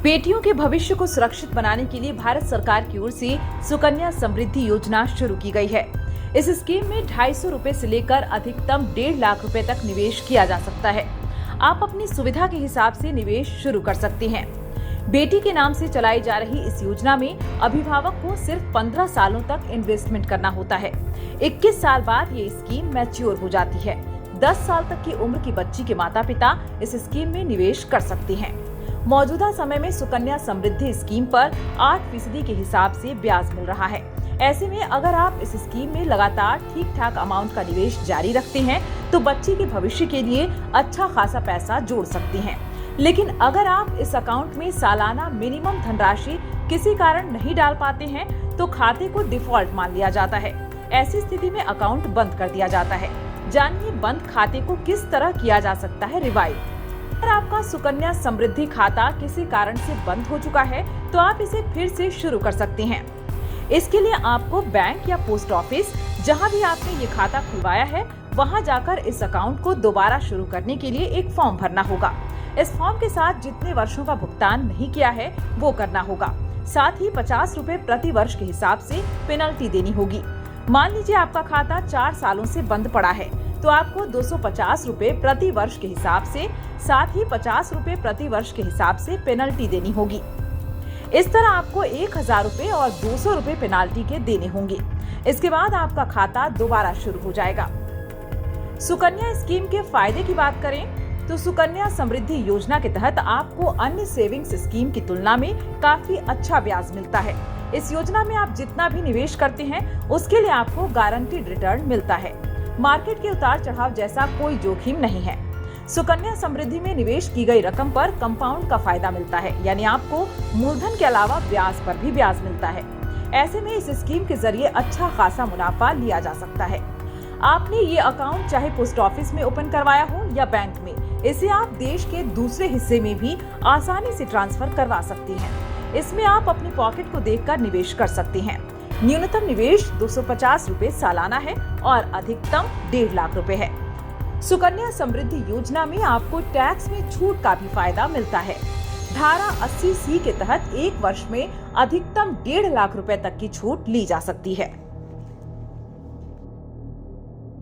बेटियों के भविष्य को सुरक्षित बनाने के लिए भारत सरकार की ओर से सुकन्या समृद्धि योजना शुरू की गई है। इस स्कीम में 250 रुपए से लेकर अधिकतम 1.5 लाख रुपए तक निवेश किया जा सकता है। आप अपनी सुविधा के हिसाब से निवेश शुरू कर सकते हैं। बेटी के नाम से चलाई जा रही इस योजना में अभिभावक को सिर्फ 15 सालों तक इन्वेस्टमेंट करना होता है। 21 साल बाद ये स्कीम मैच्योर हो जाती है। 10 साल तक की उम्र की बच्ची के माता पिता इस स्कीम में निवेश कर सकते हैं। मौजूदा समय में सुकन्या समृद्धि स्कीम पर 8% के हिसाब से ब्याज मिल रहा है। ऐसे में अगर आप इस स्कीम में लगातार ठीक ठाक अमाउंट का निवेश जारी रखते हैं तो बच्ची के भविष्य के लिए अच्छा खासा पैसा जोड़ सकते हैं। लेकिन अगर आप इस अकाउंट में सालाना मिनिमम धनराशि किसी कारण नहीं डाल पाते हैं तो खाते को डिफॉल्ट मान लिया जाता है। ऐसी स्थिति में अकाउंट बंद कर दिया जाता है। जानिए बंद खाते को किस तरह किया जा सकता है रिवाइव। अगर आपका सुकन्या समृद्धि खाता किसी कारण से बंद हो चुका है तो आप इसे फिर से शुरू कर सकते हैं। इसके लिए आपको बैंक या पोस्ट ऑफिस जहां भी आपने ये खाता खुलवाया है वहां जाकर इस अकाउंट को दोबारा शुरू करने के लिए एक फॉर्म भरना होगा। इस फॉर्म के साथ जितने वर्षों का भुगतान नहीं किया है वो करना होगा। साथ ही 50 रुपए प्रति वर्ष के हिसाब से पेनल्टी देनी होगी। मान लीजिए आपका खाता 4 सालों से बंद पड़ा है तो आपको 250 रुपए प्रति वर्ष के हिसाब से, साथ ही 50 रुपए प्रति वर्ष के हिसाब से पेनल्टी देनी होगी। इस तरह आपको 1000 रुपए और 200 रुपए पेनाल्टी के देने होंगे। इसके बाद आपका खाता दोबारा शुरू हो जाएगा। सुकन्या स्कीम के फायदे की बात करें तो सुकन्या समृद्धि योजना के तहत आपको अन्य सेविंग्स स्कीम की तुलना में काफी अच्छा ब्याज मिलता है। इस योजना में आप जितना भी निवेश करते हैं उसके लिए आपको गारंटीड रिटर्न मिलता है। मार्केट के उतार चढ़ाव जैसा कोई जोखिम नहीं है। सुकन्या समृद्धि में निवेश की गई रकम पर कंपाउंड का फायदा मिलता है, यानी आपको मूलधन के अलावा ब्याज पर भी ब्याज मिलता है। ऐसे में इस स्कीम के जरिए अच्छा खासा मुनाफा लिया जा सकता है। आपने ये अकाउंट चाहे पोस्ट ऑफिस में ओपन करवाया हो या बैंक में, इसे आप देश के दूसरे हिस्से में भी आसानी से ट्रांसफर करवा सकती हैं। इसमें आप अपनी पॉकेट को देखकर निवेश कर सकते हैं। न्यूनतम निवेश 250 रुपए सालाना है और अधिकतम 1.5 लाख रुपए है। सुकन्या समृद्धि योजना में आपको टैक्स में छूट का भी फायदा मिलता है। धारा 80C के तहत 1 वर्ष में अधिकतम 1.5 लाख रुपए तक की छूट ली जा सकती है।